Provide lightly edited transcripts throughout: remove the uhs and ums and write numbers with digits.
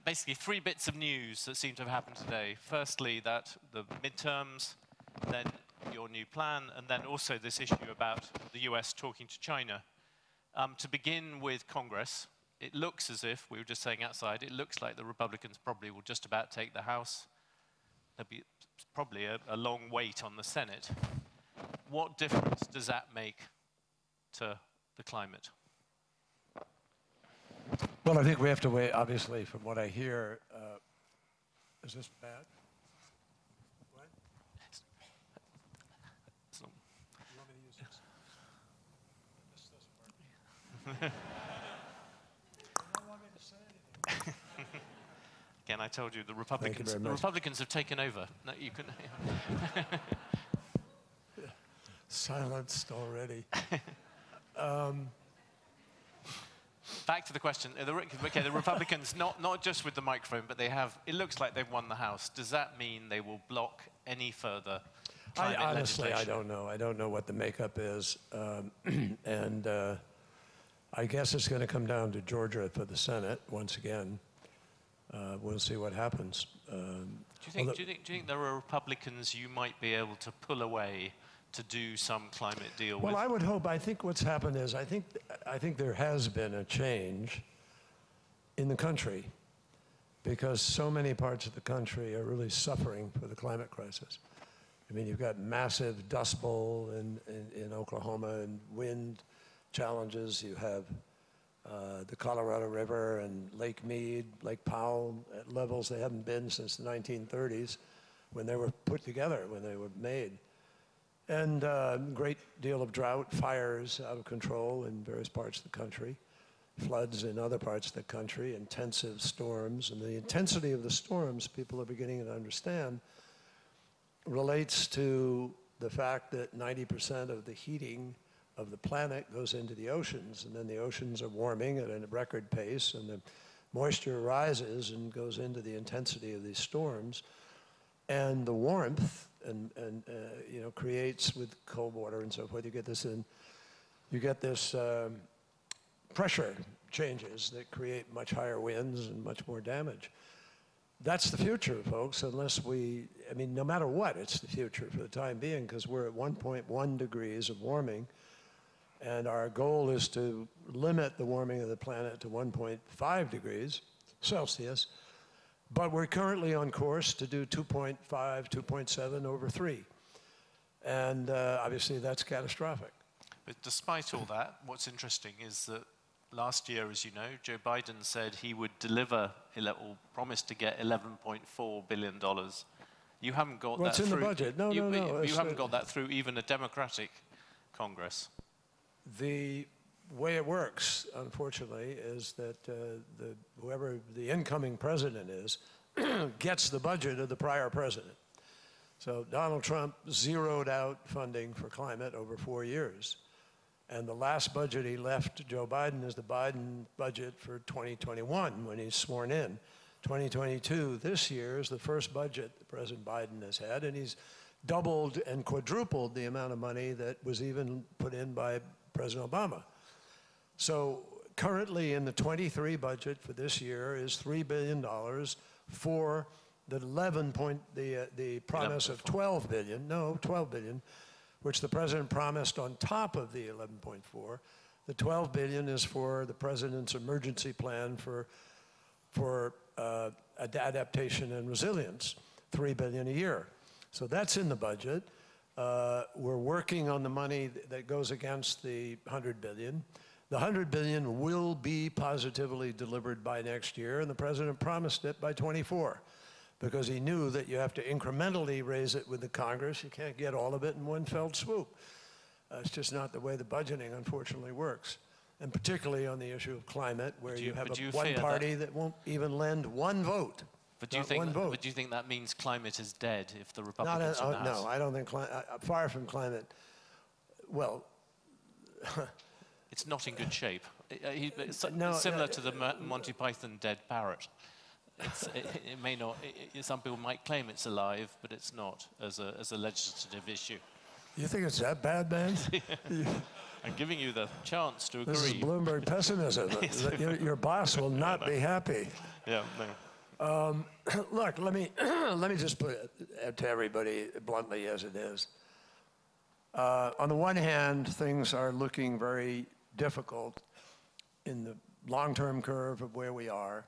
basically 3 bits of news that seem to have happened today. Firstly, that the midterms, then your new plan, and then also this issue about the US talking to China. To begin with Congress, it looks as if, we were just saying outside, it looks like the Republicans probably will just about take the House. There'll be probably a long wait on the Senate. What difference does that make to the climate? Well, I think we have to wait, obviously, from what I hear. Is this bad? What? You want me to use this? This doesn't work. You don't want me to say anything. Again, I told you the Republicans have taken over. No, you can. Silenced already. Back to the question. Okay, the Republicans, not just with the microphone, but they have. It looks like they've won the House. Does that mean they will block any further climate honestly, legislation? I don't know. I don't know what the makeup is, and I guess it's going to come down to Georgia for the Senate once again. We'll see what happens. Do you think there are Republicans you might be able to pull away to do some climate deal with? Well, I would hope. I think what's happened is I think there has been a change in the country because so many parts of the country are really suffering for the climate crisis. I mean, you've got massive Dust Bowl in Oklahoma and wind challenges. You have the Colorado River and Lake Mead, Lake Powell at levels they haven't been since the 1930s when they were put together, when they were made. And great deal of drought, fires out of control in various parts of the country, floods in other parts of the country, intensive storms. And the intensity of the storms, people are beginning to understand, relates to the fact that 90% of the heating of the planet goes into the oceans, and then the oceans are warming at a record pace, and the moisture rises and goes into the intensity of these storms. And the warmth you know, creates with cold water and so forth, you get this pressure changes that create much higher winds and much more damage. That's the future, folks, unless I mean, no matter what, it's the future for the time being, because we're at 1.1 degrees of warming, and our goal is to limit the warming of the planet to 1.5 degrees Celsius. But we're currently on course to do 2.5, 2.7 over 3. And obviously that's catastrophic. But despite all that, what's interesting is that last year, as you know, Joe Biden said he would deliver, or promised to get $11.4 billion. You haven't got that through. What's in the budget? No, no. You haven't got that through even a Democratic Congress. The way it works, unfortunately, is that whoever the incoming president is gets the budget of the prior president. So Donald Trump zeroed out funding for climate over 4 years. And the last budget he left to Joe Biden is the Biden budget for 2021 when he's sworn in. 2022, this year, is the first budget that President Biden has had, and he's doubled and quadrupled the amount of money that was even put in by President Obama. So currently in the 23 budget for this year is $3 billion for the the promise of 12 billion, no, 12 billion, which the president promised on top of the 11.4. The 12 billion is for the president's emergency plan for adaptation and resilience, 3 billion a year. So that's in the budget. We're working on the money that goes against the 100 billion. The 100 billion will be positively delivered by next year, and the president promised it by 24, because he knew that you have to incrementally raise it with the Congress. You can't get all of it in one fell swoop. It's just not the way the budgeting, unfortunately, works. And particularly on the issue of climate, where you have one party that won't even lend one vote. But do you think that means climate is dead if the Republicans are not? No, I don't think far from climate. Well, it's not in good shape. It's similar to the Monty Python dead parrot. It may not. Some people might claim it's alive, but it's not as a legislative issue. You think it's that bad, man? I'm giving you the chance to agree. This is Bloomberg pessimism. Your boss will not be happy. Yeah, no. Look, let me just put it to everybody bluntly as it is. On the one hand, things are looking very difficult in the long-term curve of where we are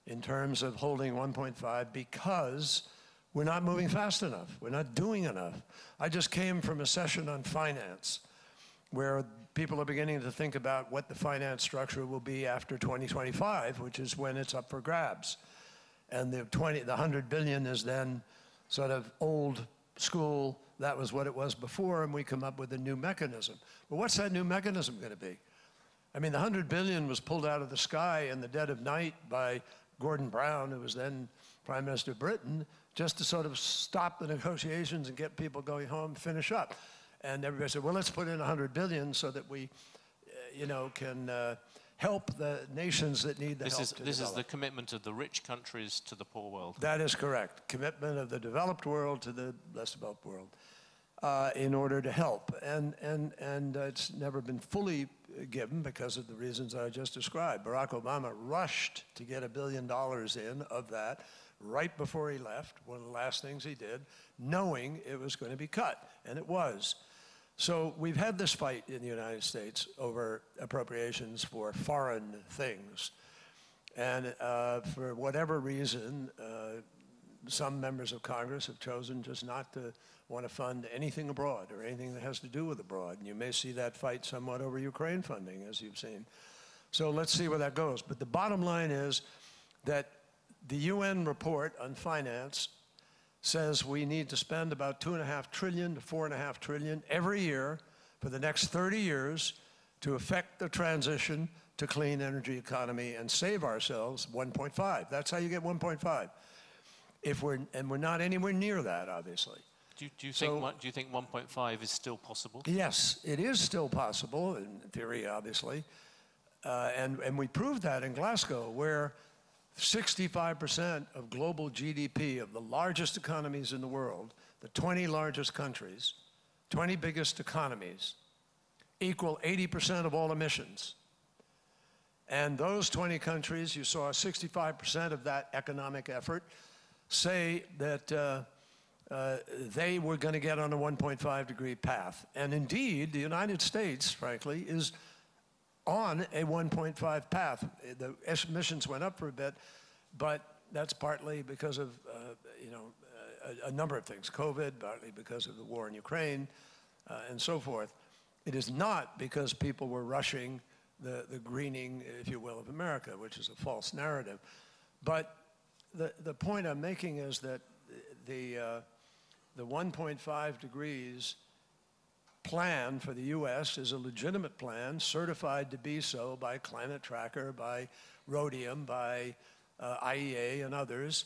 in terms of holding 1.5 because we're not moving fast enough. We're not doing enough. I just came from a session on finance where people are beginning to think about what the finance structure will be after 2025, which is when it's up for grabs. And the 100 billion is then sort of old school. That was what it was before, and we come up with a new mechanism. But what's that new mechanism going to be? I mean, the 100 billion was pulled out of the sky in the dead of night by Gordon Brown, who was then Prime Minister of Britain, just to sort of stop the negotiations and get people going home, finish up. And everybody said, well, let's put in 100 billion so that we, can help the nations that need the help to develop. This is the commitment of the rich countries to the poor world. That is correct. Commitment of the developed world to the less developed world in order to help. And it's never been fully given because of the reasons I just described. Barack Obama rushed to get $1 billion in of that right before he left, one of the last things he did, knowing it was going to be cut, and it was. So we've had this fight in the United States over appropriations for foreign things. And for whatever reason, some members of Congress have chosen just not to want to fund anything abroad or anything that has to do with abroad. And you may see that fight somewhat over Ukraine funding, as you've seen. So let's see where that goes. But the bottom line is that the UN report on finance says we need to spend about $2.5 trillion to $4.5 trillion every year for the next 30 years to affect the transition to clean energy economy and save ourselves 1.5. That's how you get 1.5. We're not anywhere near that, obviously. Do you think 1.5 is still possible? Yes, it is still possible, in theory, obviously. And we proved that in Glasgow, where 65% of global GDP of the largest economies in the world, the 20 largest countries, 20 biggest economies, equal 80% of all emissions. And those 20 countries, you saw 65% of that economic effort say that they were going to get on a 1.5 degree path. And indeed, the United States, frankly, is on a 1.5 path. The emissions went up for a bit, but that's partly because of a number of things. COVID, partly because of the war in Ukraine, and so forth. It is not because people were rushing the greening, if you will, of America, which is a false narrative. But the point I'm making is that the 1.5 degrees plan for the U.S. is a legitimate plan, certified to be so by Climate Tracker, by Rhodium, by IEA and others,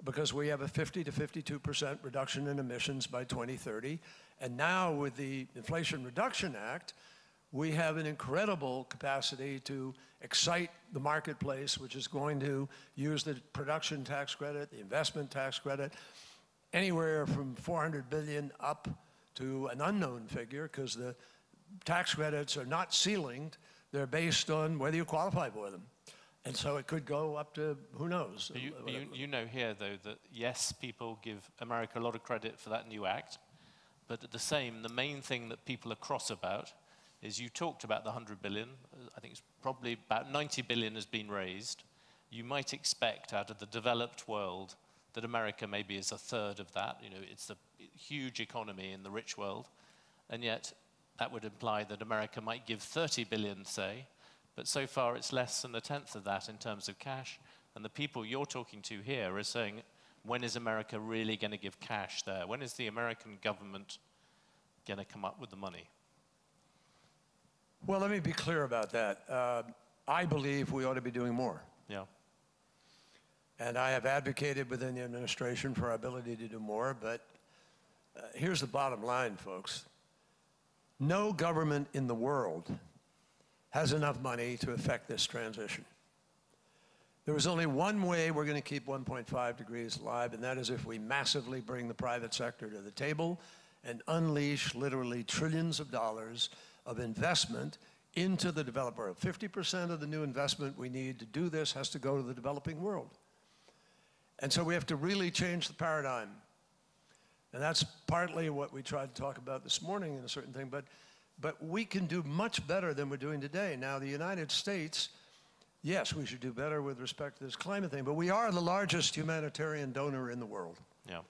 because we have a 50 to 52% reduction in emissions by 2030. And now with the Inflation Reduction Act, we have an incredible capacity to excite the marketplace, which is going to use the production tax credit, the investment tax credit, anywhere from 400 billion up to an unknown figure, because the tax credits are not ceilinged. They're based on whether you qualify for them. And so it could go up to, who knows? You know here, though, that yes, people give America a lot of credit for that new act, but the main thing that people are cross about is you talked about the 100 billion. I think it's probably about 90 billion has been raised. You might expect out of the developed world that America maybe is a third of that. It's the huge economy in the rich world. And yet that would imply that America might give 30 billion, say, but so far it's less than a tenth of that in terms of cash. And the people you're talking to here are saying, when is America really going to give cash there? When is the American government going to come up with the money? Well, let me be clear about that. I believe we ought to be doing more. Yeah. And I have advocated within the administration for our ability to do more, but here's the bottom line, folks. No government in the world has enough money to effect this transition. There is only one way we're going to keep 1.5 degrees alive, and that is if we massively bring the private sector to the table and unleash literally trillions of dollars of investment into the developed world. 50% of the new investment we need to do this has to go to the developing world. And so we have to really change the paradigm. And that's partly what we tried to talk about this morning in a certain thing, but we can do much better than we're doing today. Now, the United States, yes, we should do better with respect to this climate thing, but we are the largest humanitarian donor in the world. Yeah.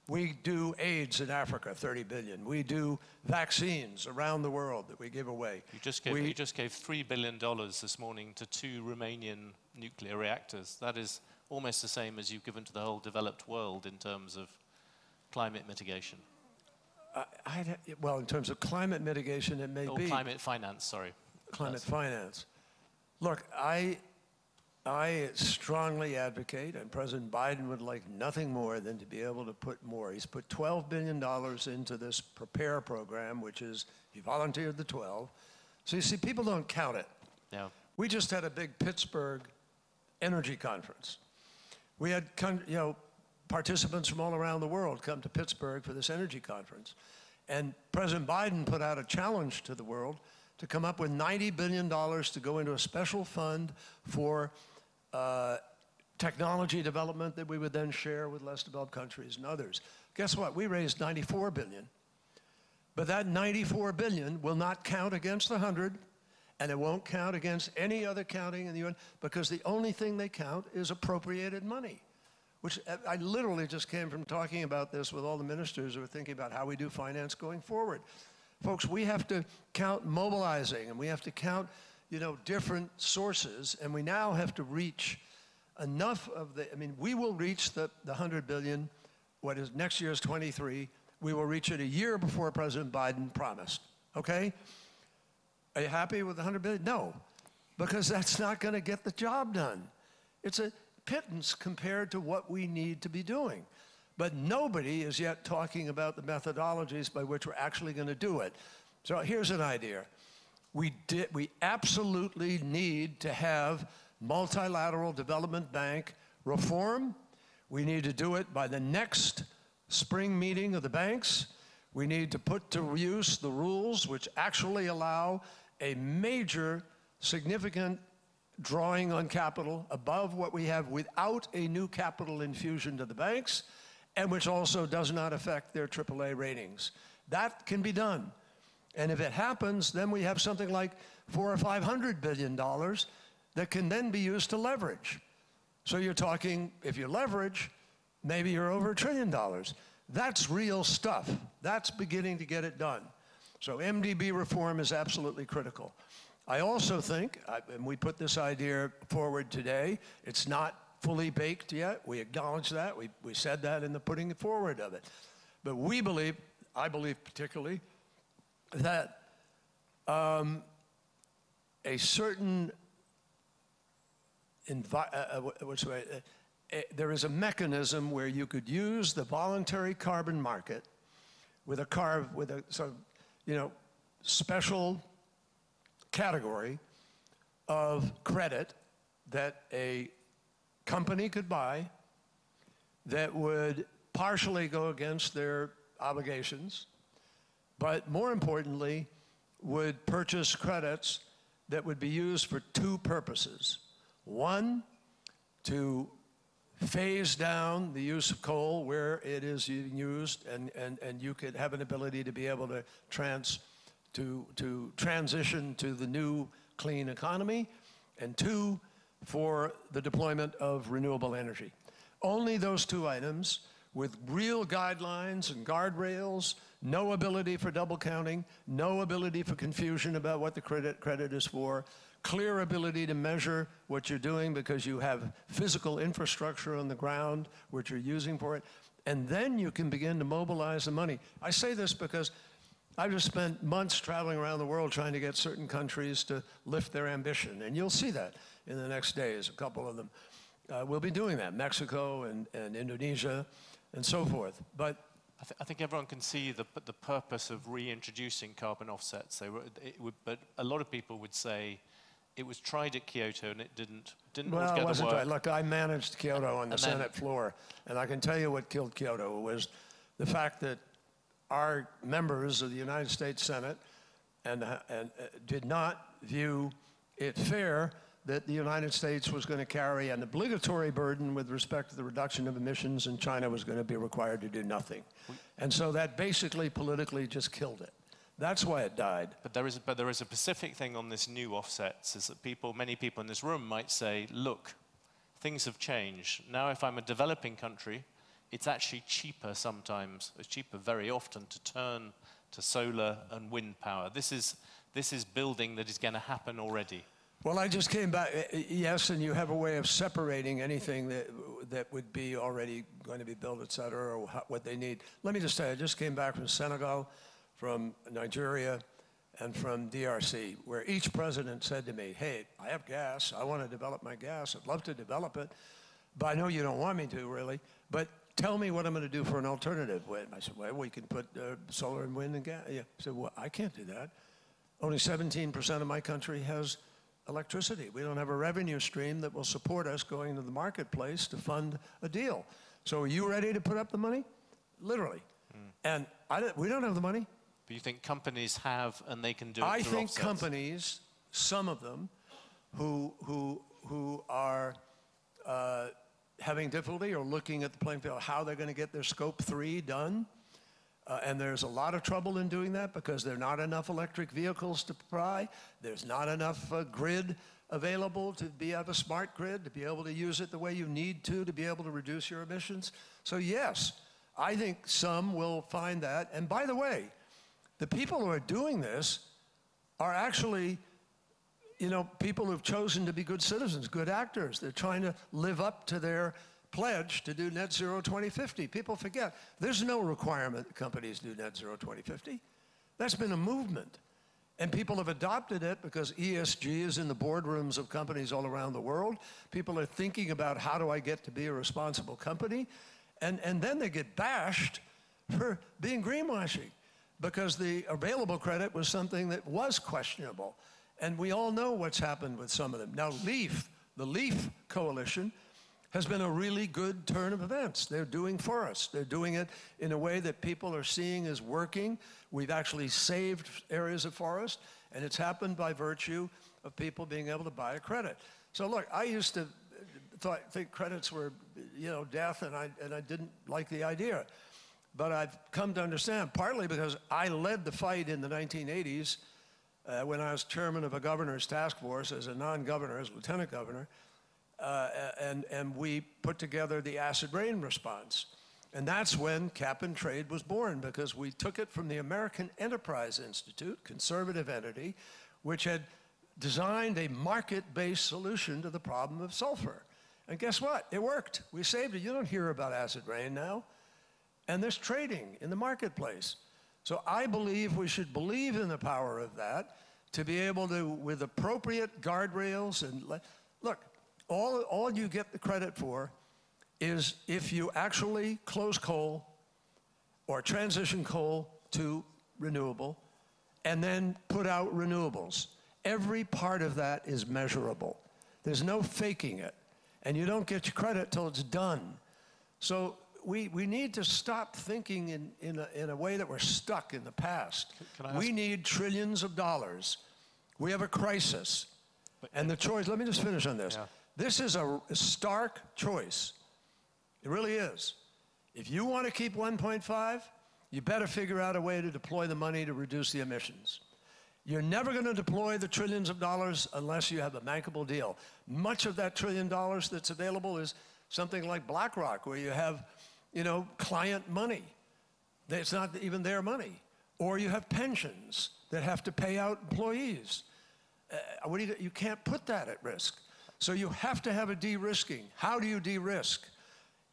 We do AIDS in Africa, 30 billion. We do vaccines around the world that we give away. You just gave $3 billion this morning to 2 Romanian nuclear reactors. That is almost the same as you've given to the whole developed world in terms of climate mitigation. Well, in terms of climate mitigation, it may be. Climate finance, sorry. Climate finance. Look, I strongly advocate, and President Biden would like nothing more than to be able to put more. He's put $12 billion into this PREPARE program, which is, he volunteered the 12. So you see, people don't count it. Yeah. We just had a big Pittsburgh energy conference. We had, participants from all around the world come to Pittsburgh for this energy conference. And President Biden put out a challenge to the world to come up with $90 billion to go into a special fund for technology development that we would then share with less developed countries and others. Guess what? We raised $94 billion. But that $94 billion will not count against the 100, and it won't count against any other counting in the UN, because the only thing they count is appropriated money. Which I literally just came from talking about this with all the ministers who are thinking about how we do finance going forward. Folks, we have to count mobilizing, and we have to count, different sources, and we now have to reach enough of the, we will reach the 100 billion, what is next year's 23, we will reach it a year before President Biden promised, okay? Are you happy with the 100 billion? No, because that's not gonna get the job done. It's a pittance compared to what we need to be doing. But nobody is yet talking about the methodologies by which we're actually going to do it. So here's an idea. We absolutely need to have multilateral development bank reform. We need to do it by the next spring meeting of the banks. We need to put to use the rules which actually allow a major, significant drawing on capital above what we have without a new capital infusion to the banks, and which also does not affect their AAA ratings. That can be done. And if it happens, then we have something like $400 or $500 billion that can then be used to leverage. So you're talking, if you leverage, maybe you're over $1 trillion. That's real stuff. That's beginning to get it done. So MDB reform is absolutely critical. I also think, and we put this idea forward today, it's not fully baked yet. We acknowledge that. We said that in the putting forward of it. But we believe, I believe particularly, that a certain, there is a mechanism where you could use the voluntary carbon market with a sort of, special category of credit that a company could buy that would partially go against their obligations, but more importantly, would purchase credits that would be used for 2 purposes. One, to phase down the use of coal where it is used, and you could have an ability to be able to transition to the new clean economy, and 2, for the deployment of renewable energy. Only those 2 items with real guidelines and guardrails, no ability for double counting, no ability for confusion about what the credit is for, clear ability to measure what you're doing because you have physical infrastructure on the ground which you're using for it, and then you can begin to mobilize the money. I say this because I've just spent months traveling around the world trying to get certain countries to lift their ambition, and you'll see that in the next days. A couple of them will be doing that, Mexico and Indonesia and so forth. But I think everyone can see the purpose of reintroducing carbon offsets. But a lot of people would say it was tried at Kyoto and it didn't well, it wasn't right. Look, I managed Kyoto on the Senate floor, and I can tell you what killed Kyoto was the fact that our members of the United States Senate and did not view it fair that the United States was going to carry an obligatory burden with respect to the reduction of emissions, and China was going to be required to do nothing. And so that basically politically just killed it. That's why it died. But there is a specific thing on this new offsets, is that many people in this room might say, look, things have changed. Now if I'm a developing country, it's actually cheaper sometimes, it's cheaper very often to turn to solar and wind power. This is building that is going to happen already. Well, I just came back, yes, and you have a way of separating anything that would be already going to be built, et cetera, or what they need. Let me just say, I just came back from Senegal, from Nigeria, and from DRC, where each president said to me, hey, I have gas, I want to develop my gas, I'd love to develop it, but I know you don't want me to, really, but tell me what I'm going to do for an alternative. I said, well, we can put solar and wind and gas. Yeah. I said, well, I can't do that. Only 17% of my country has electricity. We don't have a revenue stream that will support us going to the marketplace to fund a deal. So are you ready to put up the money? Literally. And we don't have the money. But you think companies have, and they can do it I through think offsets? companies, some of them, who are having difficulty or looking at the playing field, how they're going to get their Scope 3 done. And there's a lot of trouble in doing that because there are not enough electric vehicles to buy. There's not enough grid available to have a smart grid, to be able to use it the way you need to be able to reduce your emissions. So yes, I think some will find that. And by the way, the people who are doing this are actually, you know, people who've chosen to be good citizens, good actors. They're trying to live up to their pledge to do net zero 2050. People forget, there's no requirement that companies do net zero 2050. That's been a movement. And people have adopted it because ESG is in the boardrooms of companies all around the world. People are thinking about, how do I get to be a responsible company? And then they get bashed for being greenwashing, because the available credit was something that was questionable. And we all know what's happened with some of them. Now, the LEAF coalition has been a really good turn of events. They're doing forests. They're doing it in a way that people are seeing as working. We've actually saved areas of forest, and it's happened by virtue of people being able to buy a credit. So look, I used to think credits were, you know, death, and I didn't like the idea. But I've come to understand, partly because I led the fight in the 1980s when I was chairman of a governor's task force as a non-governor, as lieutenant governor, and we put together the acid rain response. And that's when Cap and Trade was born, because we took it from the American Enterprise Institute, conservative entity, which had designed a market-based solution to the problem of sulfur. And guess what? It worked. We saved it. You don't hear about acid rain now. And there's trading in the marketplace. So I believe we should believe in the power of that to be able to, with appropriate guardrails, and look, all you get the credit for is if you actually close coal or transition coal to renewable and then put out renewables. Every part of that is measurable. There's no faking it. And you don't get your credit till it's done. So we need to stop thinking in a way that we're stuck in the past. We need trillions of dollars. We have a crisis. And the choice, let me just finish on this. Yeah. This is a stark choice. It really is. If you want to keep 1.5, you better figure out a way to deploy the money to reduce the emissions. You're never going to deploy the trillions of dollars unless you have a bankable deal. Much of that $1 trillion that's available is something like BlackRock, where you have, you know, client money. It's not even their money. Or you have pensions that have to pay out employees. You can't put that at risk. So you have to have a de-risking. How do you de-risk?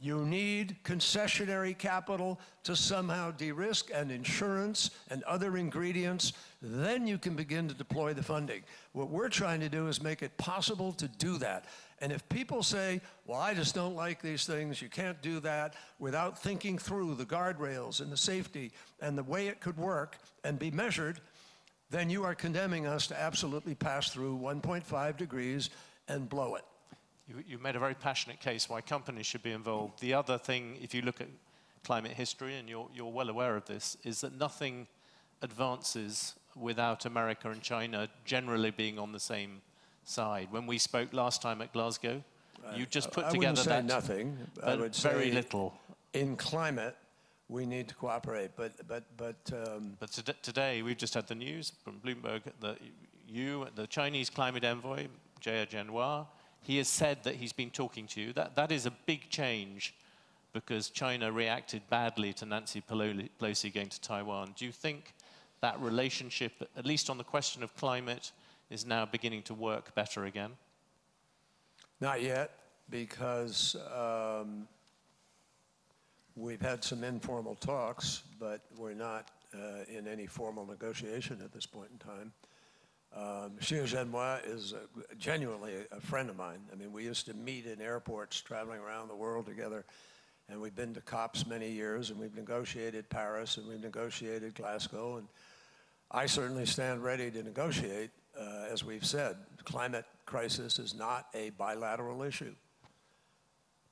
You need concessionary capital to somehow de-risk, and insurance and other ingredients. Then you can begin to deploy the funding. What we're trying to do is make it possible to do that. And if people say, well, I just don't like these things, you can't do that, without thinking through the guardrails and the safety and the way it could work and be measured, then you are condemning us to absolutely pass through 1.5 degrees and blow it. You made a very passionate case why companies should be involved. The other thing, if you look at climate history, and you're well aware of this, is that nothing advances without America and China generally being on the same side. When we spoke last time at Glasgow, you just put I together wouldn't say nothing. I would say very little. In climate, we need to cooperate. But today we've just had the news from Bloomberg that the Chinese Climate Envoy, Jia Jianhua, he has said that he's been talking to you. That is a big change because China reacted badly to Nancy Pelosi going to Taiwan. Do you think that relationship, at least on the question of climate, is now beginning to work better again? Not yet, because we've had some informal talks, but we're not in any formal negotiation at this point in time. Xi Jinping is genuinely a friend of mine. I mean, we used to meet in airports traveling around the world together, and we've been to COPs many years, and we've negotiated Paris, and we've negotiated Glasgow, and I certainly stand ready to negotiate. As we've said, the climate crisis is not a bilateral issue,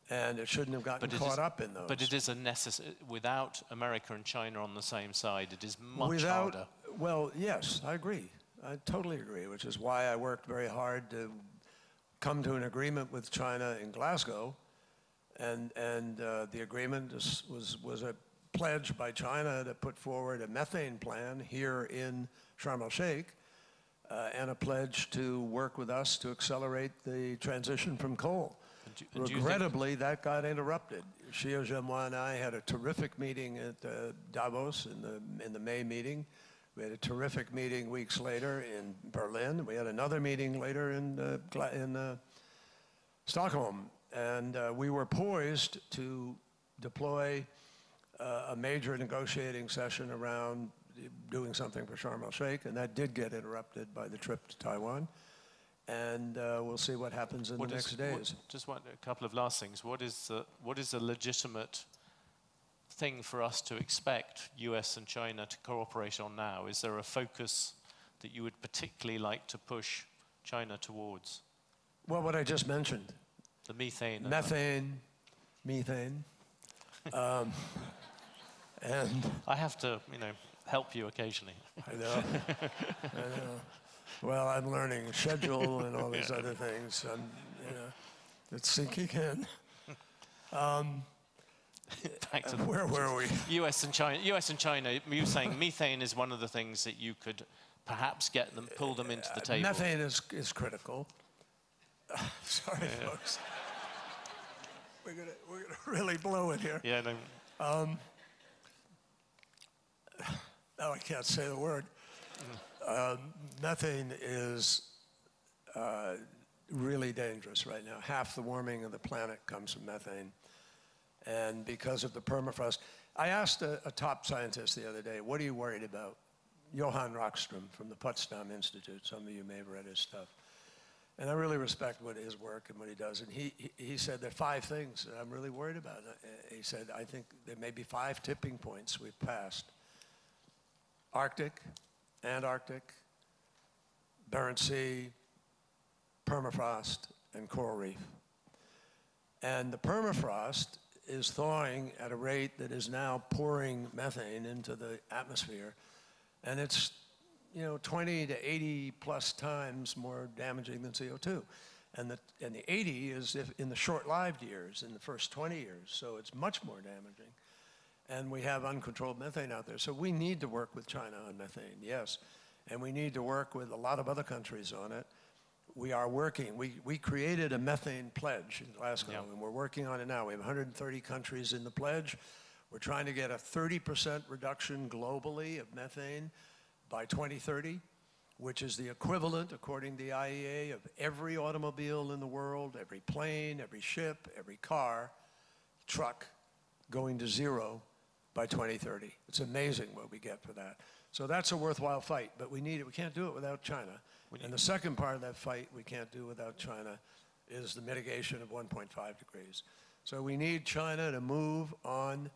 and it shouldn't have gotten caught up in those. But it is a necessary, without America and China on the same side, it is much harder. Well, yes, I agree. I totally agree, which is why I worked very hard to come to an agreement with China in Glasgow, and the agreement was a pledge by China to put forward a methane plan here in Sharm el-Sheikh, and a pledge to work with us to accelerate the transition from coal. Regrettably, that got interrupted. Xi Jinping and I had a terrific meeting at Davos in the May meeting. We had a terrific meeting weeks later in Berlin. We had another meeting later in Stockholm. And we were poised to deploy a major negotiating session around doing something for Sharm el-Sheikh, and that did get interrupted by the trip to Taiwan. And we'll see what happens in the next days. Just a couple of last things. What is a legitimate thing for us to expect US and China to cooperate on now? Is there a focus that you would particularly like to push China towards? Well, what I just mentioned. The methane. Methane. And I have to, help you occasionally. I know. I know. Well, I'm learning schedule and all these other things. It's sinking in. Back to where were we? US and China. You were saying methane is one of the things that you could perhaps pull them into the table. Methane is critical. Sorry, folks. We're gonna really blow it here. Yeah. No. Now I can't say the word. Methane is really dangerous right now. Half the warming of the planet comes from methane. And because of the permafrost, I asked a top scientist the other day, what are you worried about? Johan Rockström from the Potsdam Institute. Some of you may have read his stuff. And I really respect his work and what he does. And he said there are 5 things that I'm really worried about. He said, I think there may be 5 tipping points we've passed. Arctic, Antarctic, Barents Sea, permafrost, and coral reef. And the permafrost is thawing at a rate that is now pouring methane into the atmosphere. And it's 20 to 80 plus times more damaging than CO2. And the 80 is in the short-lived years, in the first 20 years. So it's much more damaging. And we have uncontrolled methane out there. So we need to work with China on methane, yes. And we need to work with a lot of other countries on it. We are working. We created a methane pledge in Glasgow, and we're working on it now. We have 130 countries in the pledge. We're trying to get a 30% reduction globally of methane by 2030, which is the equivalent, according to the IEA, of every automobile in the world, every plane, every ship, every car, truck going to zero by 2030. It's amazing what we get for that. So that's a worthwhile fight, but we need it. We can't do it without China. And the second part of that fight we can't do without China is the mitigation of 1.5 degrees. So we need China to move on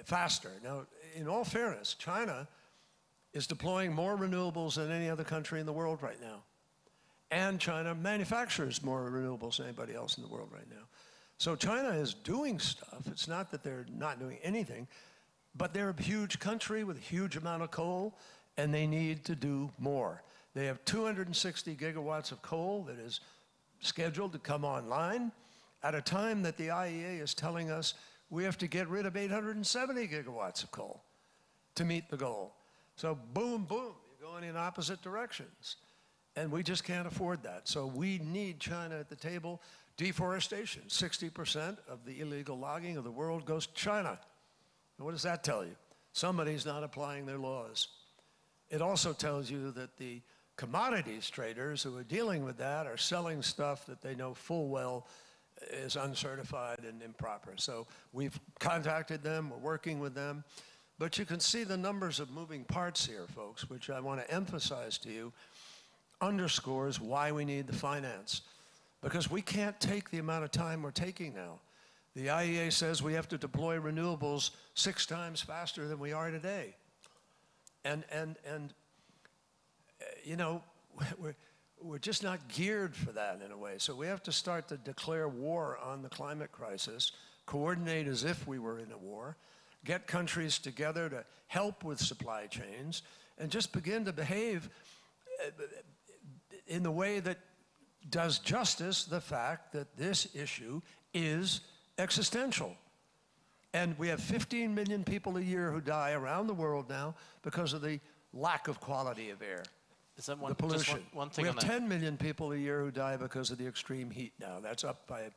faster. Now, in all fairness, China is deploying more renewables than any other country in the world right now. And China manufactures more renewables than anybody else in the world right now. So China is doing stuff. It's not that they're not doing anything, but they're a huge country with a huge amount of coal, and they need to do more. They have 260 gigawatts of coal that is scheduled to come online at a time that the IEA is telling us we have to get rid of 870 gigawatts of coal to meet the goal. So boom, boom, you're going in opposite directions. And we just can't afford that. So we need China at the table. Deforestation, 60% of the illegal logging of the world goes to China. And what does that tell you? Somebody's not applying their laws. It also tells you that the commodities traders who are dealing with that are selling stuff that they know full well is uncertified and improper. So we've contacted them, we're working with them. But you can see the numbers of moving parts here, folks, which I want to emphasize to you, underscores why we need the finance. Because we can't take the amount of time we're taking now. The IEA says we have to deploy renewables 6 times faster than we are today. And you know, we're just not geared for that in a way. So we have to start to declare war on the climate crisis, coordinate as if we were in a war, get countries together to help with supply chains, and just begin to behave in the way that does justice the fact that this issue is existential. And we have 15 million people a year who die around the world now because of the lack of quality of air. Is that the pollution. Just one thing we have on that. 10 million people a year who die because of the extreme heat now. That's up by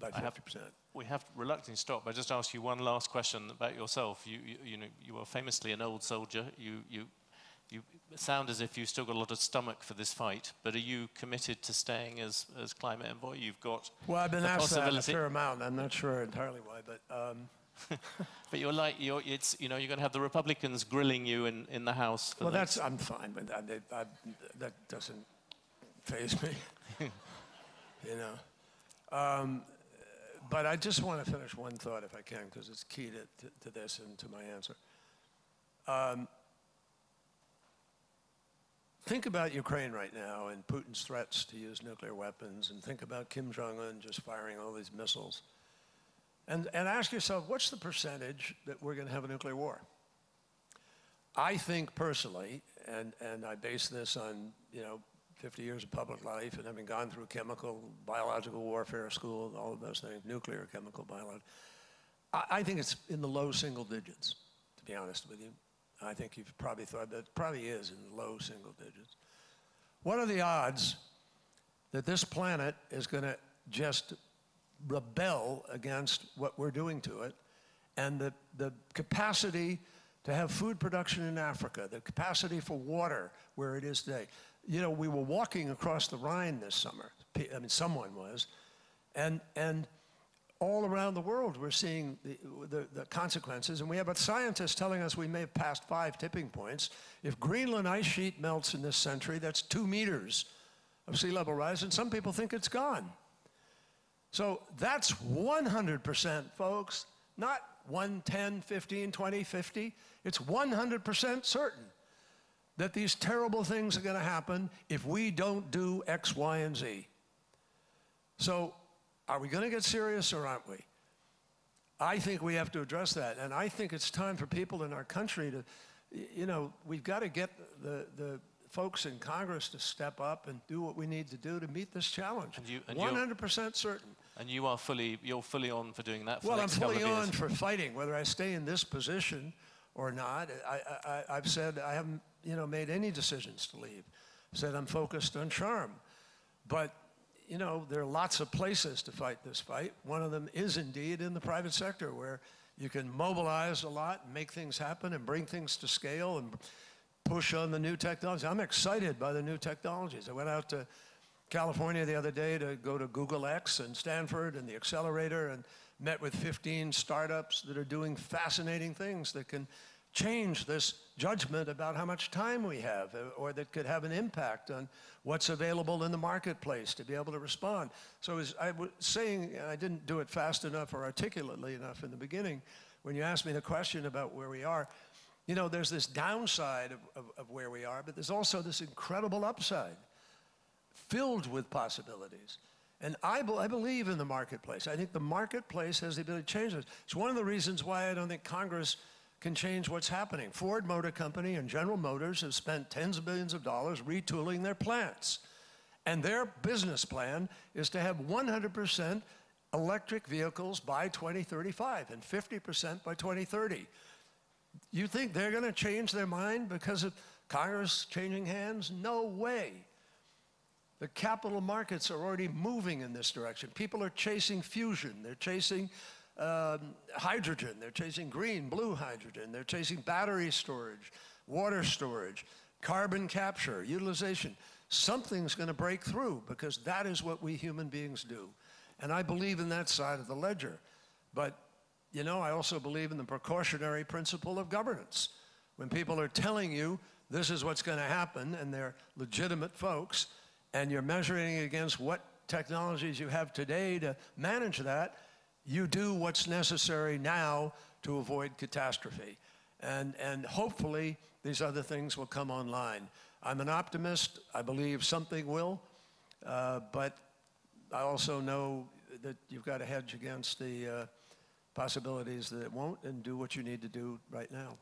50%. We have to reluctantly stop. I just ask you one last question about yourself. You know, you are famously an old soldier. You sound as if you've still got a lot of stomach for this fight, but are you committed to staying as Climate Envoy? You've got well, I've been asked that a fair amount. I'm not sure entirely why, but but you're going to have the Republicans grilling you in the House. For well, I'm fine with that. That doesn't faze me, you know. But I just want to finish one thought, if I can, because it's key to this and to my answer. Think about Ukraine right now and Putin's threats to use nuclear weapons, and think about Kim Jong-un just firing all these missiles. And ask yourself, what's the percentage that we're going to have a nuclear war? I think personally, and I base this on, 50 years of public life and having gone through chemical, biological warfare school, all of those things, nuclear, chemical, biological, I think it's in the low single digits, to be honest with you. I think you've probably thought that it probably is in the low single digits. What are the odds that this planet is going to just rebel against what we're doing to it, and the capacity to have food production in Africa, the capacity for water where it is today? We were walking across the Rhine this summer. I mean, someone was, and all around the world we're seeing the consequences, and we have scientists telling us we may have passed 5 tipping points. If Greenland ice sheet melts in this century, that's 2 meters of sea level rise, and some people think it's gone. So that's 100%, folks, not 1, 10, 15, 20, 50. It's 100% certain that these terrible things are going to happen if we don't do X, Y, and Z. So are we going to get serious or aren't we? I think we have to address that. And I think it's time for people in our country to, we've got to get the folks in Congress to step up and do what we need to do to meet this challenge. 100% certain. And you're fully on for doing that for well, the next I'm fully couple of on years. for fighting, whether I stay in this position or not. I've said I haven't, made any decisions to leave. I've said I'm focused on charm. But, there are lots of places to fight this fight. One of them is indeed in the private sector, where you can mobilize a lot and make things happen and bring things to scale and push on the new technologies. I'm excited by the new technologies. I went out to California the other day to go to Google X and Stanford and the accelerator, and met with 15 startups that are doing fascinating things that can change this judgment about how much time we have, or that could have an impact on what's available in the marketplace to be able to respond. So as I was saying, and I didn't do it fast enough or articulately enough in the beginning, when you asked me the question about where we are, there's this downside of where we are, but there's also this incredible upside filled with possibilities. And I believe in the marketplace. I think the marketplace has the ability to change this. It's one of the reasons why I don't think Congress can change what's happening. Ford Motor Company and General Motors have spent tens of billions of dollars retooling their plants. And their business plan is to have 100% electric vehicles by 2035 and 50% by 2030. You think they're going to change their mind because of Congress changing hands? No way. The capital markets are already moving in this direction. People are chasing fusion. They're chasing hydrogen. They're chasing green, blue hydrogen. They're chasing battery storage, water storage, carbon capture, utilization. Something's going to break through because that is what we human beings do. And I believe in that side of the ledger. But, you know, I also believe in the precautionary principle of governance. When people are telling you this is what's going to happen, and they're legitimate folks, and you're measuring against what technologies you have today to manage that, you do what's necessary now to avoid catastrophe. And hopefully these other things will come online. I'm an optimist. I believe something will, but I also know that you've got to hedge against the possibilities that it won't, and do what you need to do right now.